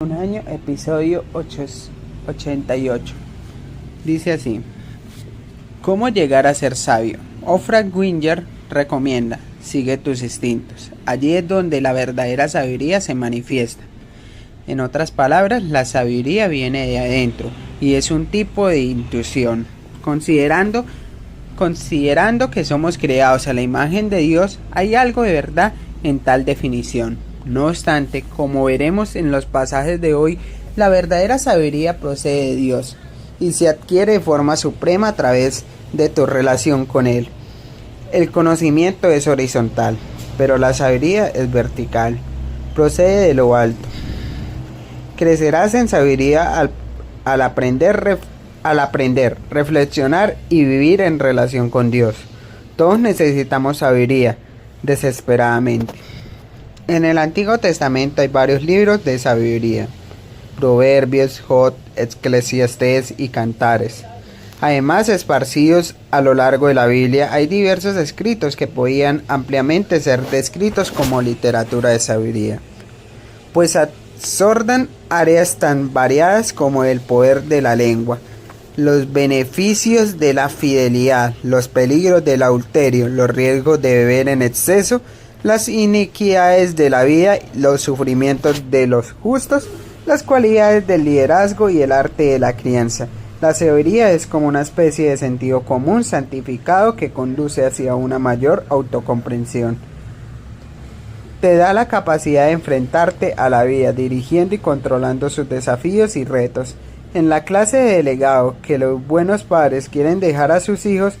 Un año, episodio 88. Dice así: ¿Cómo llegar a ser sabio? Oprah Winfrey recomienda: sigue tus instintos. Allí es donde la verdadera sabiduría se manifiesta. En otras palabras, la sabiduría viene de adentro y es un tipo de intuición. Considerando que somos creados a la imagen de Dios, hay algo de verdad en tal definición. No obstante, como veremos en los pasajes de hoy, la verdadera sabiduría procede de Dios y se adquiere de forma suprema a través de tu relación con Él. El conocimiento es horizontal, pero la sabiduría es vertical, procede de lo alto. Crecerás en sabiduría al aprender, reflexionar y vivir en relación con Dios. Todos necesitamos sabiduría, desesperadamente. En el Antiguo Testamento hay varios libros de sabiduría: Proverbios, Job, Eclesiastés y Cantares. Además, esparcidos a lo largo de la Biblia, hay diversos escritos que podían ampliamente ser descritos como literatura de sabiduría, pues abordan áreas tan variadas como el poder de la lengua, los beneficios de la fidelidad, los peligros del adulterio, los riesgos de beber en exceso, las iniquidades de la vida, los sufrimientos de los justos, las cualidades del liderazgo y el arte de la crianza. La sabiduría es como una especie de sentido común santificado que conduce hacia una mayor autocomprensión. Te da la capacidad de enfrentarte a la vida, dirigiendo y controlando sus desafíos y retos. En la clase de legado que los buenos padres quieren dejar a sus hijos,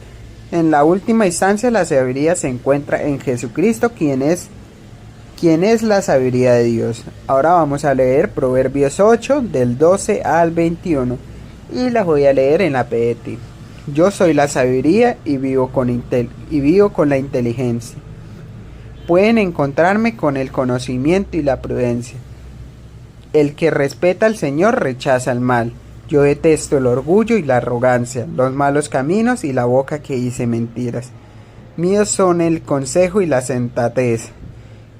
en la última instancia la sabiduría se encuentra en Jesucristo, quien es la sabiduría de Dios. Ahora vamos a leer Proverbios 8 del 12 al 21 y las voy a leer en la PET. Yo soy la sabiduría y vivo con la inteligencia. Pueden encontrarme con el conocimiento y la prudencia. El que respeta al Señor rechaza el mal. Yo detesto el orgullo y la arrogancia, los malos caminos y la boca que dice mentiras. Míos son el consejo y la sensatez,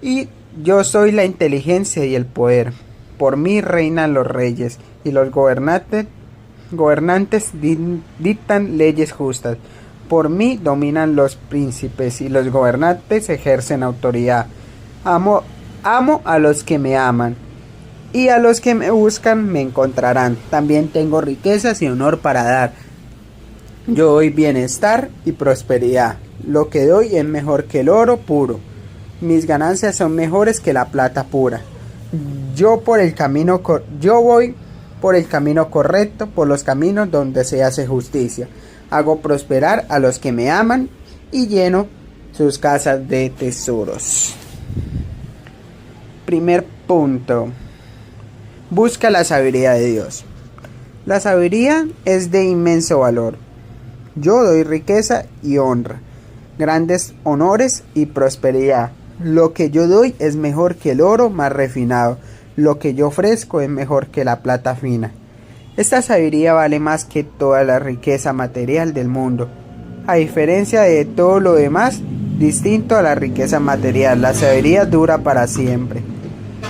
y yo soy la inteligencia y el poder. Por mí reinan los reyes, y los gobernantes dictan leyes justas. Por mí dominan los príncipes, y los gobernantes ejercen autoridad. Amo a los que me aman, y a los que me buscan me encontrarán. También tengo riquezas y honor para dar. Yo doy bienestar y prosperidad. Lo que doy es mejor que el oro puro. Mis ganancias son mejores que la plata pura. Yo voy por el camino correcto, por los caminos donde se hace justicia. Hago prosperar a los que me aman y lleno sus casas de tesoros. Primer punto: busca la sabiduría de Dios. La sabiduría es de inmenso valor. Yo doy riqueza y honra, grandes honores y prosperidad. Lo que yo doy es mejor que el oro más refinado. Lo que yo ofrezco es mejor que la plata fina. Esta sabiduría vale más que toda la riqueza material del mundo. A diferencia de todo lo demás, distinto a la riqueza material, la sabiduría dura para siempre.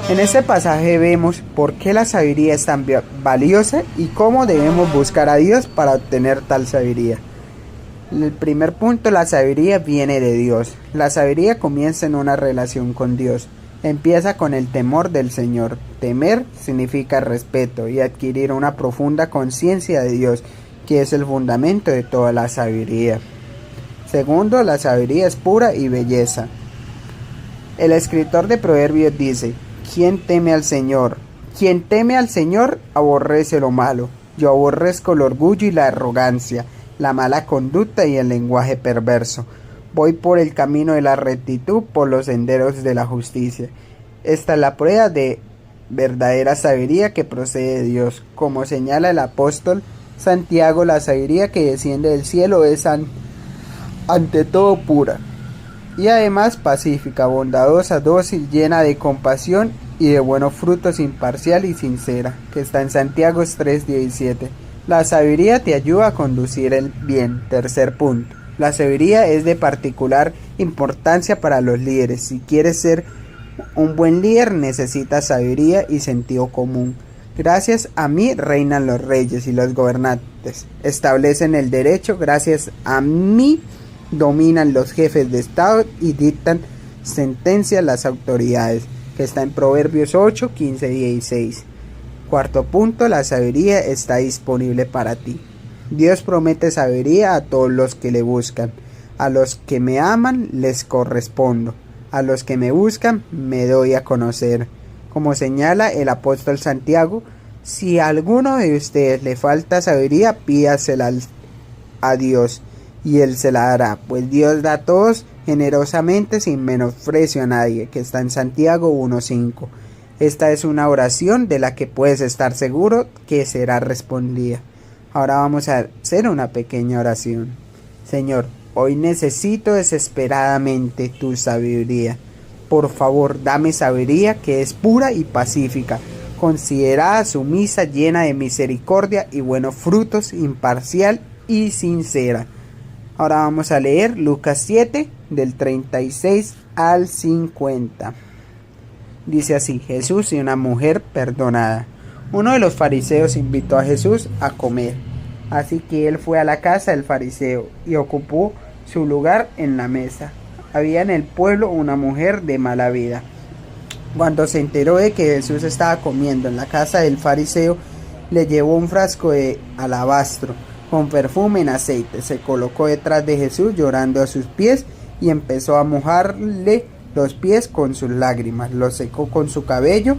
En este pasaje vemos por qué la sabiduría es tan valiosa y cómo debemos buscar a Dios para obtener tal sabiduría. El primer punto: la sabiduría viene de Dios. La sabiduría comienza en una relación con Dios. Empieza con el temor del Señor. Temer significa respeto y adquirir una profunda conciencia de Dios, que es el fundamento de toda la sabiduría. Segundo, la sabiduría es pura y belleza. El escritor de Proverbios dice: ¿Quién teme al Señor? Quien teme al Señor aborrece lo malo. Yo aborrezco el orgullo y la arrogancia, la mala conducta y el lenguaje perverso. Voy por el camino de la rectitud, por los senderos de la justicia. Esta es la prueba de verdadera sabiduría que procede de Dios. Como señala el apóstol Santiago, la sabiduría que desciende del cielo es ante todo pura, y además pacífica, bondadosa, dócil, llena de compasión y de buenos frutos, imparcial y sincera, que está en Santiago 3:17. La sabiduría te ayuda a conducir el bien. Tercer punto: la sabiduría es de particular importancia para los líderes. Si quieres ser Un buen líder necesita sabiduría y sentido común. Gracias a mí reinan los reyes y los gobernantes. Establecen el derecho. Gracias a mí dominan los jefes de Estado y dictan sentencias las autoridades. Que está en Proverbios 8, 15 y 16. Cuarto punto, la sabiduría está disponible para ti. Dios promete sabiduría a todos los que le buscan. A los que me aman les correspondo. A los que me buscan me doy a conocer. Como señala el apóstol Santiago, si a alguno de ustedes le falta sabiduría, pídasela a Dios y Él se la dará, pues Dios da a todos generosamente sin menosprecio a nadie, que está en Santiago 1:5. Esta es una oración de la que puedes estar seguro que será respondida. Ahora vamos a hacer una pequeña oración. Señor, hoy necesito desesperadamente tu sabiduría. Por favor, dame sabiduría que es pura y pacífica, considerada, sumisa, llena de misericordia y buenos frutos, imparcial y sincera. Ahora vamos a leer Lucas 7, del 36 al 50. Dice así: Jesús y una mujer perdonada. Uno de los fariseos invitó a Jesús a comer, así que él fue a la casa del fariseo y ocupó su lugar en la mesa. Había en el pueblo una mujer de mala vida. Cuando se enteró de que Jesús estaba comiendo en la casa del fariseo, le llevó un frasco de alabastro con perfume en aceite. Se colocó detrás de Jesús llorando a sus pies y empezó a mojarle los pies con sus lágrimas. Los secó con su cabello,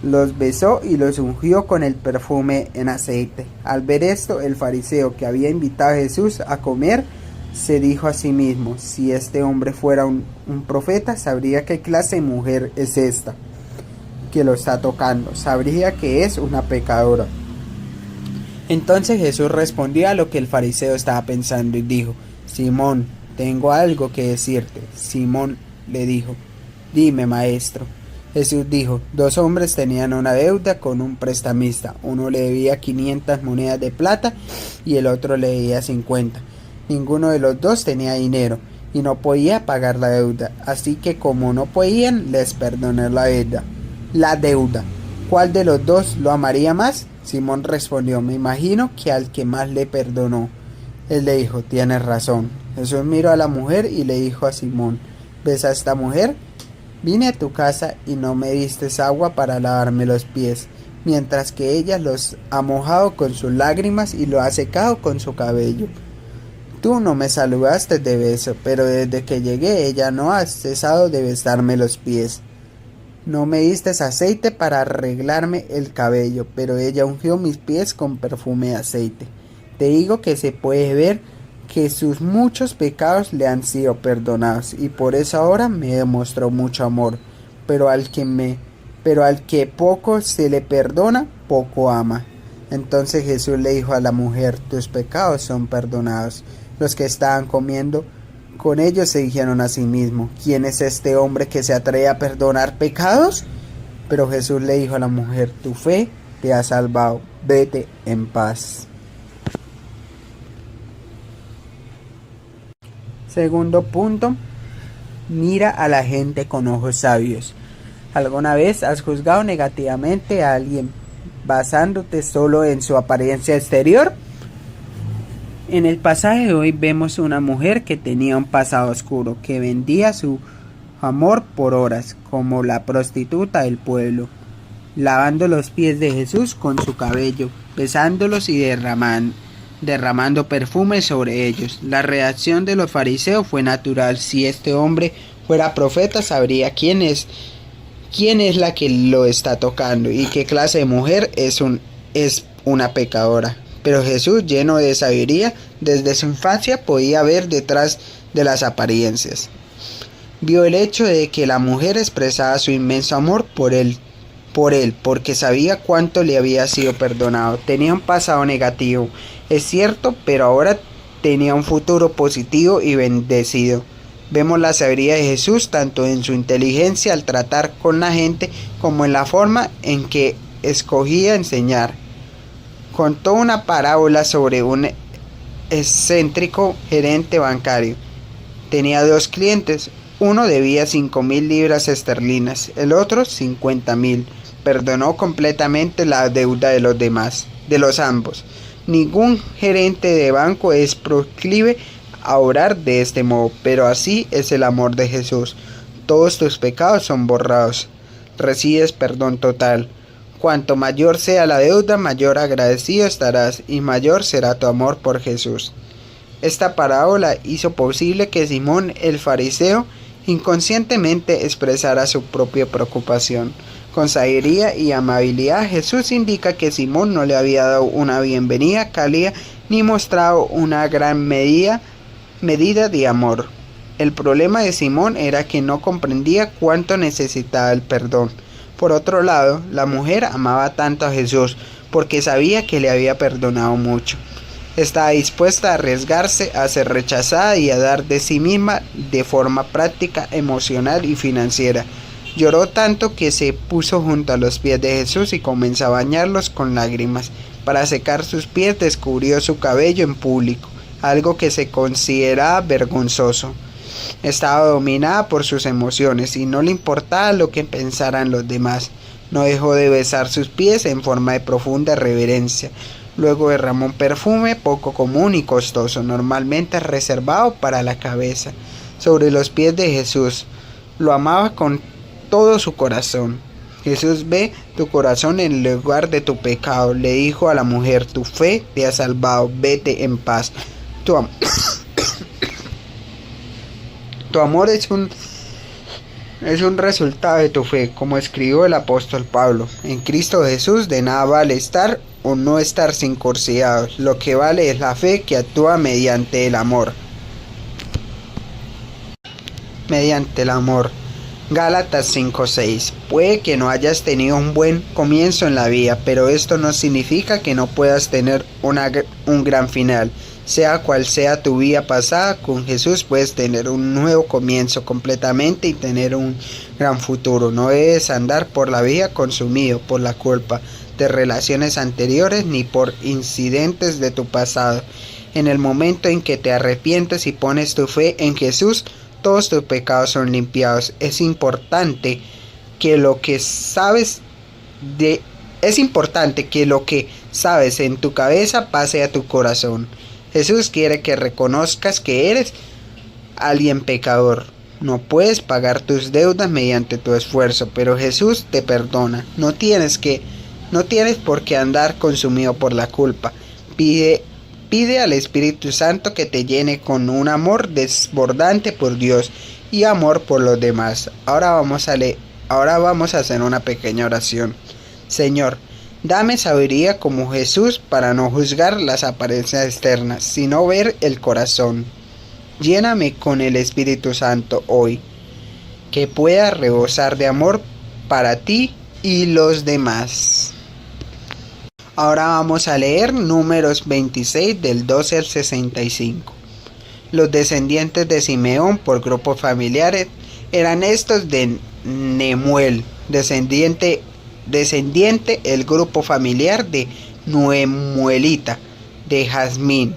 los besó y los ungió con el perfume en aceite. Al ver esto, el fariseo que había invitado a Jesús a comer se dijo a sí mismo: si este hombre fuera un profeta, sabría qué clase de mujer es esta que lo está tocando, sabría que es una pecadora. Entonces Jesús respondió a lo que el fariseo estaba pensando y dijo: Simón, tengo algo que decirte. Simón le dijo: dime, maestro. Jesús dijo: 2 hombres tenían una deuda con un prestamista. Uno le debía 500 monedas de plata y el otro le debía 50. Ninguno de los dos tenía dinero y no podía pagar la deuda, así que como no podían, les perdoné la deuda. ¿Cuál de los dos lo amaría más? Simón respondió: me imagino que al que más le perdonó. Él le dijo: tienes razón. Jesús miró a la mujer y le dijo a Simón: ¿ves a esta mujer? Vine a tu casa y no me diste agua para lavarme los pies, mientras que ella los ha mojado con sus lágrimas y lo ha secado con su cabello. Tú no me saludaste de beso, pero desde que llegué ella no ha cesado de besarme los pies. No me diste aceite para arreglarme el cabello, pero ella ungió mis pies con perfume de aceite. Te digo que se puede ver que sus muchos pecados le han sido perdonados, y por eso ahora me demostró mucho amor. Pero al que poco se le perdona, poco ama. Entonces Jesús le dijo a la mujer: tus pecados son perdonados. Los que estaban comiendo con ellos se dijeron a sí mismos: ¿quién es este hombre que se atreve a perdonar pecados? Pero Jesús le dijo a la mujer: tu fe te ha salvado, vete en paz. Segundo punto, mira a la gente con ojos sabios. ¿Alguna vez has juzgado negativamente a alguien basándote solo en su apariencia exterior? En el pasaje de hoy vemos una mujer que tenía un pasado oscuro, que vendía su amor por horas, como la prostituta del pueblo, lavando los pies de Jesús con su cabello, besándolos y derramando perfume sobre ellos. La reacción de los fariseos fue natural. Si este hombre fuera profeta, sabría quién es la que lo está tocando y qué clase de mujer es una pecadora. Pero Jesús, lleno de sabiduría, desde su infancia podía ver detrás de las apariencias. Vio el hecho de que la mujer expresaba su inmenso amor por él, porque sabía cuánto le había sido perdonado. Tenía un pasado negativo, es cierto, pero ahora tenía un futuro positivo y bendecido. Vemos la sabiduría de Jesús tanto en su inteligencia al tratar con la gente como en la forma en que escogía enseñar. Contó una parábola sobre un excéntrico gerente bancario. Tenía 2 clientes. Uno debía 5.000 libras esterlinas, el otro 50.000. Perdonó completamente la deuda de los demás, de los ambos. Ningún gerente de banco es proclive a orar de este modo, pero así es el amor de Jesús. Todos tus pecados son borrados. Recibes perdón total. Cuanto mayor sea la deuda, mayor agradecido estarás y mayor será tu amor por Jesús. Esta parábola hizo posible que Simón el fariseo inconscientemente expresara su propia preocupación. Con sabiduría y amabilidad, Jesús indica que Simón no le había dado una bienvenida cálida ni mostrado una gran medida de amor. El problema de Simón era que no comprendía cuánto necesitaba el perdón. Por otro lado, la mujer amaba tanto a Jesús porque sabía que le había perdonado mucho. Estaba dispuesta a arriesgarse, a ser rechazada y a dar de sí misma de forma práctica, emocional y financiera. Lloró tanto que se puso junto a los pies de Jesús y comenzó a bañarlos con lágrimas. Para secar sus pies descubrió su cabello en público, algo que se consideraba vergonzoso. Estaba dominada por sus emociones y no le importaba lo que pensaran los demás. No dejó de besar sus pies en forma de profunda reverencia. Luego derramó un perfume poco común y costoso, normalmente reservado para la cabeza, sobre los pies de Jesús. Lo amaba con todo su corazón. Jesús ve tu corazón en el lugar de tu pecado. Le dijo a la mujer: tu fe te ha salvado, vete en paz. Tu amor es un resultado de tu fe, como escribió el apóstol Pablo. En Cristo Jesús de nada vale estar o no estar circuncidados. Lo que vale es la fe que actúa mediante el amor. Gálatas 5:6. Puede que no hayas tenido un buen comienzo en la vida, pero esto no significa que no puedas tener un gran final. Sea cual sea tu vida pasada, con Jesús puedes tener un nuevo comienzo completamente y tener un gran futuro. No debes andar por la vida consumido por la culpa de relaciones anteriores ni por incidentes de tu pasado. En el momento en que te arrepientes y pones tu fe en Jesús, todos tus pecados son limpiados. Es importante que lo que sabes en tu cabeza pase a tu corazón. Jesús quiere que reconozcas que eres alguien pecador. No puedes pagar tus deudas mediante tu esfuerzo, pero Jesús te perdona. No tienes por qué andar consumido por la culpa. Pide al Espíritu Santo que te llene con un amor desbordante por Dios y amor por los demás. Ahora vamos a hacer una pequeña oración. Señor, dame sabiduría como Jesús para no juzgar las apariencias externas, sino ver el corazón. Lléname con el Espíritu Santo hoy, que pueda rebosar de amor para ti y los demás. Ahora vamos a leer Números 26 del 12 al 65. Los descendientes de Simeón por grupos familiares eran estos: de Nemuel, descendiente el grupo familiar de Nemuelita; de Jazmín,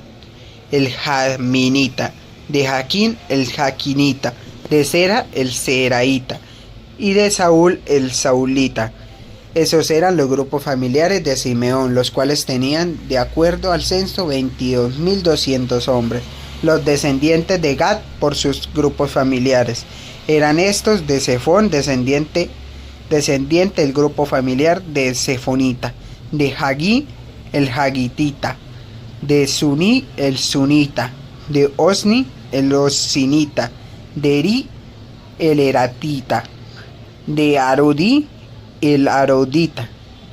el Jazminita; de Jaquín, el Jaquinita; de Zera, el Zeraíta; y de Saúl, el Saulita. Esos eran los grupos familiares de Simeón, los cuales tenían, de acuerdo al censo, 22.200 hombres. Los descendientes de Gad por sus grupos familiares eran estos: de Sefón, descendiente el grupo familiar de Sefonita; de Hagí, el Hagitita; de Suní, el Sunita; de Osni, el Ossinita; de Eri, el Eratita; de Arodí, el Arodita;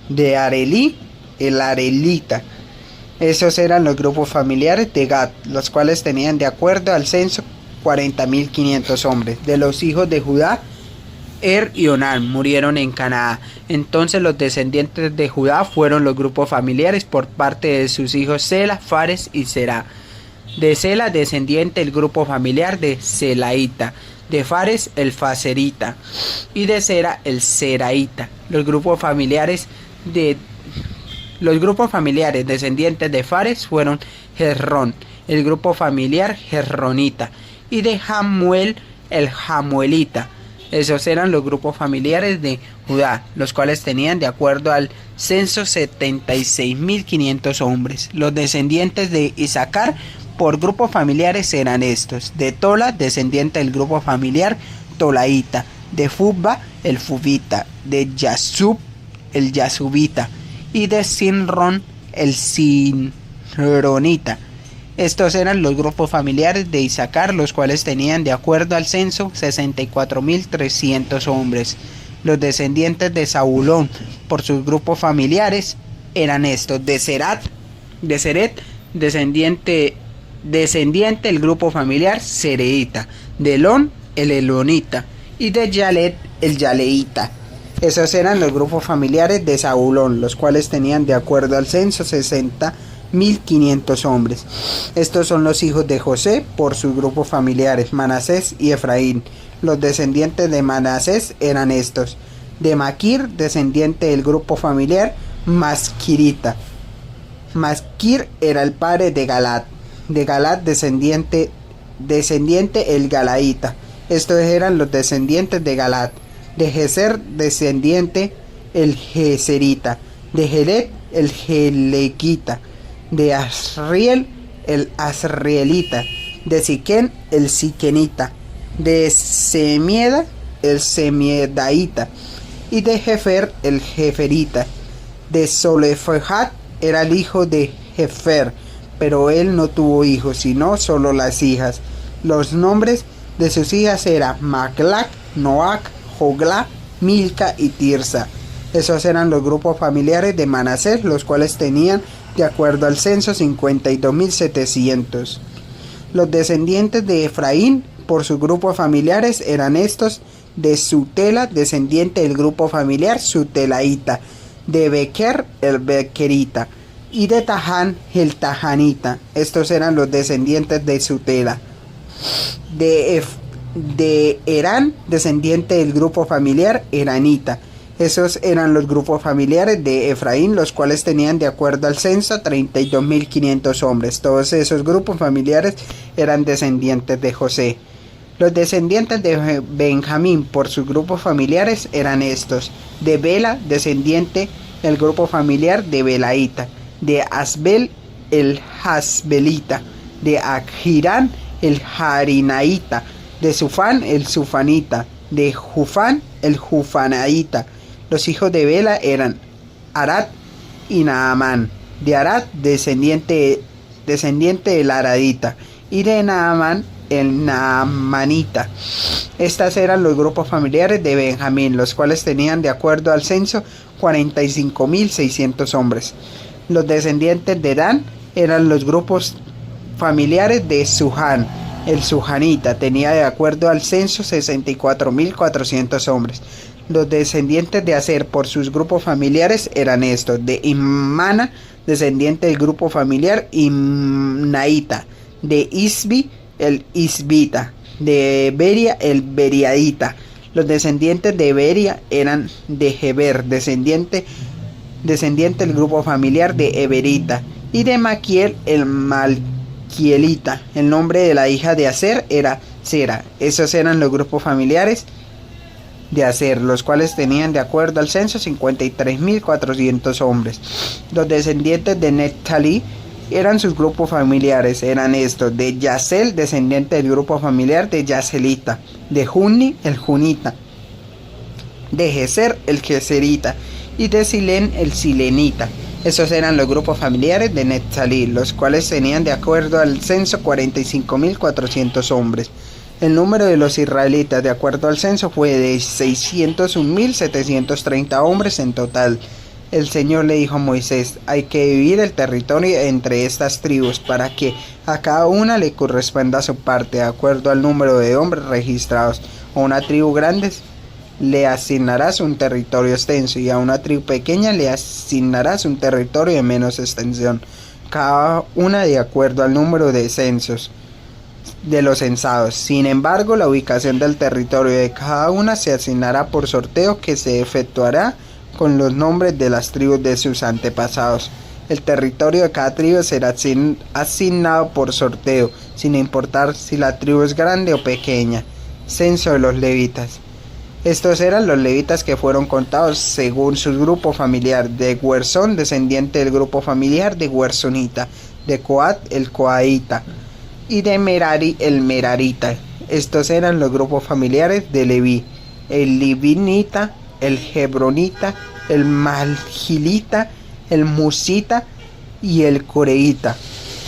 de Arelí, el Arelita. Esos eran los grupos familiares de Gad, los cuales tenían, de acuerdo al censo, 40.500 hombres. De los hijos de Judá, y Onán murieron en Canaán. Entonces los descendientes de Judá fueron los grupos familiares por parte de sus hijos Sela, Fares y Será. De Sela, descendiente el grupo familiar de Selaíta; de Fares, el Faserita; y de Zera, el Zeraíta. Los grupos familiares descendientes de Fares fueron Hezrón, el grupo familiar Hezronita; y de Jamuel, el Jamuelita. Esos eran los grupos familiares de Judá, los cuales tenían, de acuerdo al censo, 76.500 hombres. Los descendientes de Isaacar por grupos familiares eran estos: de Tola, descendiente del grupo familiar Tolaíta; de Fubba, el Fubita; de Yasub, el Yasubita; y de Sinrón, el Sinronita. Estos eran los grupos familiares de Isaacar, los cuales tenían, de acuerdo al censo, 64.300 hombres. Los descendientes de Zabulón por sus grupos familiares eran estos: de Seret, descendiente el grupo familiar Sereíta; de Elón, el Elonita; y de Yalet, el Yaleíta. Esos eran los grupos familiares de Zabulón, los cuales tenían, de acuerdo al censo, 60.500 hombres. Estos son los hijos de José por sus grupos familiares: Manasés y Efraín. Los descendientes de Manasés eran estos: de Maquir, descendiente del grupo familiar Masquirita. Masquir era el padre de Galad; de Galad, descendiente el Galaíta. Estos eran los descendientes de Galad. De Geser, descendiente el Geserita; de Gelet, el Gelequita; de Asriel, el Asrielita; de Siquén, el Siquenita; de Semieda, el Semiedaita; y de Jefer, el Jeferita. De Solefejat era el hijo de Jefer, pero él no tuvo hijos, sino solo las hijas. Los nombres de sus hijas eran Maclac, Noac, Jogla, Milca y Tirsa. Esos eran los grupos familiares de Manasés, los cuales tenían, de acuerdo al censo, 52.700. Los descendientes de Efraín por sus grupos familiares eran estos: de Sutela, descendiente del grupo familiar Sutelaíta; de Bequer, el Bequerita; y de Taján, el Tajanita. Estos eran los descendientes de Sutela. De Herán, descendiente del grupo familiar Eranita. Esos eran los grupos familiares de Efraín, los cuales tenían, de acuerdo al censo, 32.500 hombres. Todos esos grupos familiares eran descendientes de José. Los descendientes de Benjamín por sus grupos familiares eran estos: de Bela, descendiente del grupo familiar de Belaíta; de Asbel, el Hasbelita; de Ajirán, el Jarinaíta; de Sufán, el Sufanita; de Jufán, el Jufanaíta. Los hijos de Bela eran Arad y Naamán; de Arad, descendiente del Aradita; y de Naamán, el Naamanita. Estas eran los grupos familiares de Benjamín, los cuales tenían, de acuerdo al censo, 45.600 hombres. Los descendientes de Dan eran los grupos familiares de Suhán, el Sujanita; tenía, de acuerdo al censo, 64.400 hombres. Los descendientes de Aser por sus grupos familiares eran estos: de Imana, descendiente del grupo familiar Imnaita; de Isbi, el Isbita; de Beria, el Beriaita. Los descendientes de Beria eran de Heber, descendiente del grupo familiar de Eberita; y de Maquiel, el Malquielita. El nombre de la hija de Aser era Sera. Esos eran los grupos familiares de Aser, los cuales tenían, de acuerdo al censo, 53.400 hombres. Los descendientes de Neftalí eran sus grupos familiares, eran estos: de Yasel, descendiente del grupo familiar de Yaselita; de Junni, el Junita; de Geser, el Geserita; y de Silén, el Silenita. Esos eran los grupos familiares de Neftalí, los cuales tenían, de acuerdo al censo, 45.400 hombres. El número de los israelitas, de acuerdo al censo, fue de 601.730 hombres en total. El Señor le dijo a Moisés: hay que dividir el territorio entre estas tribus, para que a cada una le corresponda su parte, de acuerdo al número de hombres registrados. A una tribu grande le asignarás un territorio extenso, y a una tribu pequeña le asignarás un territorio de menos extensión, cada una de acuerdo al número de censos de los censados. Sin embargo, la ubicación del territorio de cada una se asignará por sorteo, que se efectuará con los nombres de las tribus de sus antepasados. El territorio de cada tribu será asignado por sorteo, sin importar si la tribu es grande o pequeña. Censo de los levitas. Estos eran los levitas que fueron contados según su grupo familiar: de Gersón, descendiente del grupo familiar de Gersonita; de Coat, el Coaita; y de Merari, el Merarita. Estos eran los grupos familiares de Leví: el Libinita, el Hebronita, el Malgilita, el Musita y el Coreita.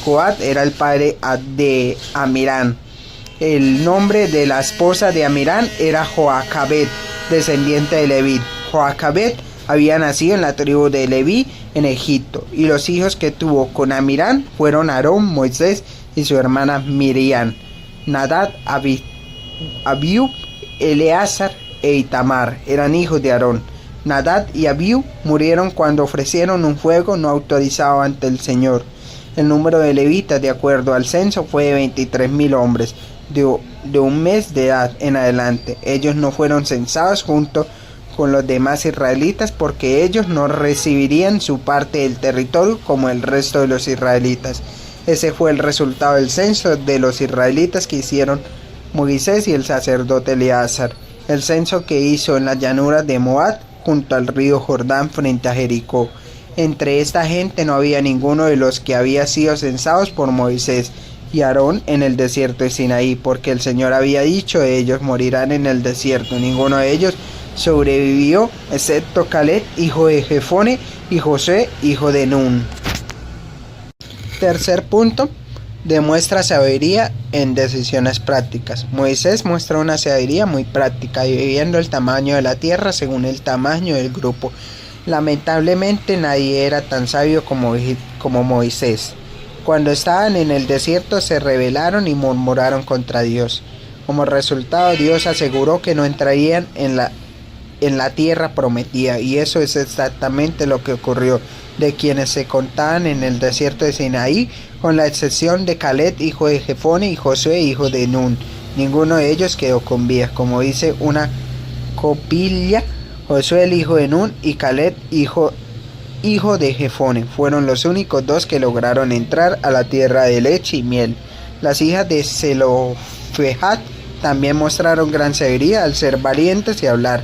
Coat era el padre de Amirán. El nombre de la esposa de Amirán era Joacabed, descendiente de Leví. Joacabed había nacido en la tribu de Leví en Egipto, y los hijos que tuvo con Amirán fueron Aarón, Moisés y su hermana Miriam. Nadab, Abiú, Eleazar e Itamar eran hijos de Aarón. Nadab y Abiú murieron cuando ofrecieron un fuego no autorizado ante el Señor. El número de levitas, de acuerdo al censo, fue de 23,000 hombres, de un mes de edad en adelante. Ellos no fueron censados junto con los demás israelitas, porque ellos no recibirían su parte del territorio como el resto de los israelitas. Ese fue el resultado del censo de los israelitas que hicieron Moisés y el sacerdote Eleazar. El censo que hizo en las llanuras de Moab, junto al río Jordán, frente a Jericó. Entre esta gente no había ninguno de los que había sido censados por Moisés y Aarón en el desierto de Sinaí, porque el Señor había dicho: ellos morirán en el desierto. Ninguno de ellos sobrevivió, excepto Caleb, hijo de Jefone, y Josué, hijo de Nun. Tercer punto: demuestra sabiduría en decisiones prácticas. Moisés muestra una sabiduría muy práctica, dividiendo el tamaño de la tierra según el tamaño del grupo. Lamentablemente nadie era tan sabio como Moisés. Cuando estaban en el desierto se rebelaron y murmuraron contra Dios. Como resultado, Dios aseguró que no entrarían en la tierra prometida, y eso es exactamente lo que ocurrió. De quienes se contaban en el desierto de Sinaí, con la excepción de Caleb, hijo de Jefone, y Josué, hijo de Nun, ninguno de ellos quedó con vida. Como dice una copilla, Josué, el hijo de Nun, y Caleb, hijo de Jefone, fueron los únicos dos que lograron entrar a la tierra de leche y miel. Las hijas de Zelofehad también mostraron gran sabiduría al ser valientes y hablar.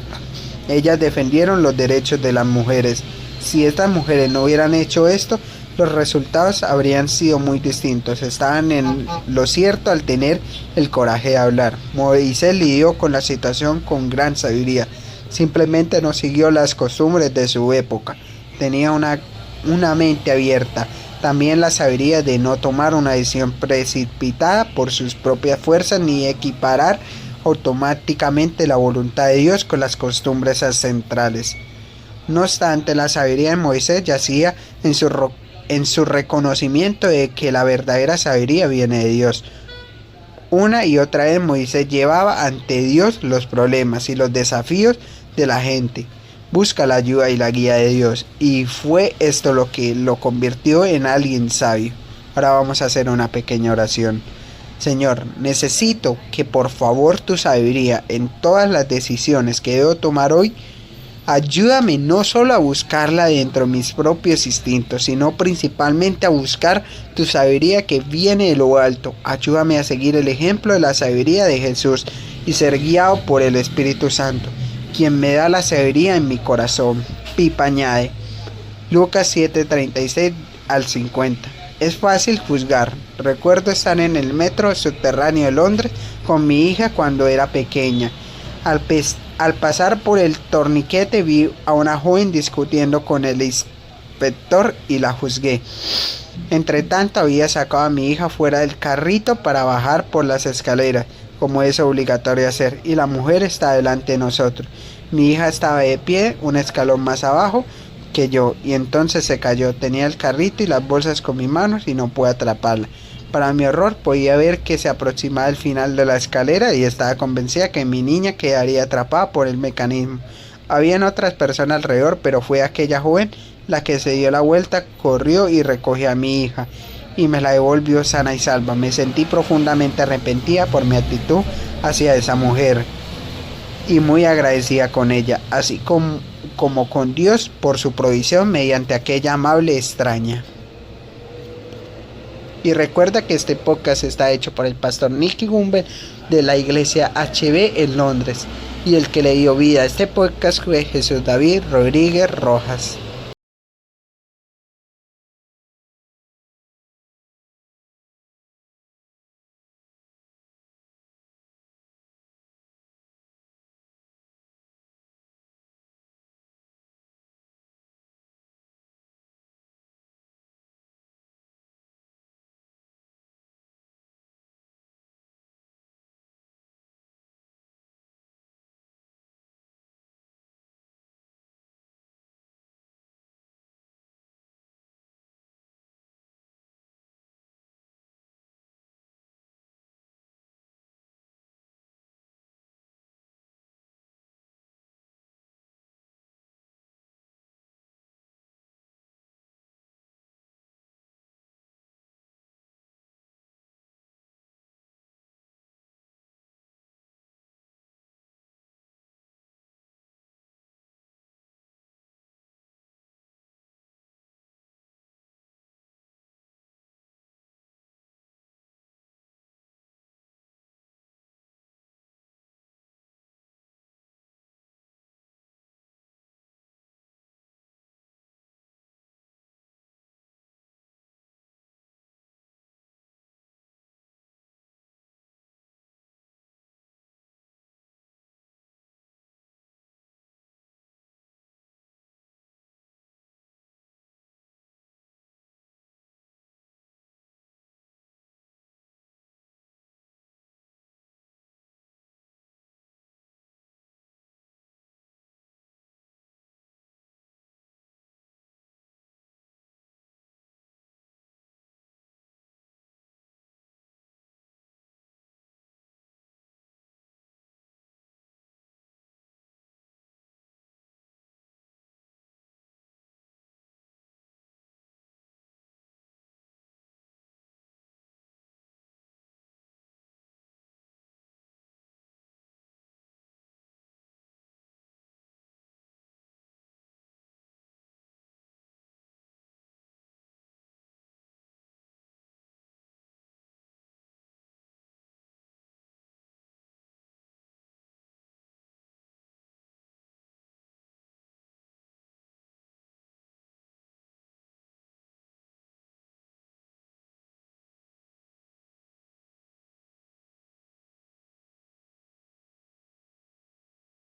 Ellas defendieron los derechos de las mujeres. Si estas mujeres no hubieran hecho esto, los resultados habrían sido muy distintos. Estaban en lo cierto al tener el coraje de hablar. Moisés lidió con la situación con gran sabiduría. Simplemente no siguió las costumbres de su época. Tenía una mente abierta. También la sabiduría de no tomar una decisión precipitada por sus propias fuerzas, ni equiparar automáticamente la voluntad de Dios con las costumbres ancestrales. No obstante, la sabiduría de Moisés yacía en su reconocimiento de que la verdadera sabiduría viene de Dios. Una y otra vez Moisés llevaba ante Dios los problemas y los desafíos de la gente. Busca la ayuda y la guía de Dios, y fue esto lo que lo convirtió en alguien sabio. Ahora vamos a hacer una pequeña oración. Señor, necesito que por favor tu sabiduría en todas las decisiones que debo tomar hoy. Ayúdame no solo a buscarla dentro de mis propios instintos, sino principalmente a buscar tu sabiduría que viene de lo alto. Ayúdame a seguir el ejemplo de la sabiduría de Jesús y ser guiado por el Espíritu Santo, quien me da la sabiduría en mi corazón. Pipa añade, Lucas 7:36 al 50. Es fácil juzgar. Recuerdo estar en el metro subterráneo de Londres con mi hija cuando era pequeña. Al pasar por el torniquete vi a una joven discutiendo con el inspector y la juzgué. Entre tanto había sacado a mi hija fuera del carrito para bajar por las escaleras, como es obligatorio hacer, y la mujer está delante de nosotros. Mi hija estaba de pie, un escalón más abajo que yo, y entonces se cayó. Tenía el carrito y las bolsas con mis manos y no pude atraparla. Para mi horror podía ver que se aproximaba el final de la escalera y estaba convencida que mi niña quedaría atrapada por el mecanismo. Habían otras personas alrededor, pero fue aquella joven la que se dio la vuelta, corrió y recogió a mi hija y me la devolvió sana y salva. Me sentí profundamente arrepentida por mi actitud hacia esa mujer y muy agradecida con ella, así como con Dios por su provisión mediante aquella amable extraña. Y recuerda que este podcast está hecho por el pastor Nicky Gumbel de la iglesia HB en Londres. Y el que le dio vida a este podcast fue Jesús David Rodríguez Rojas.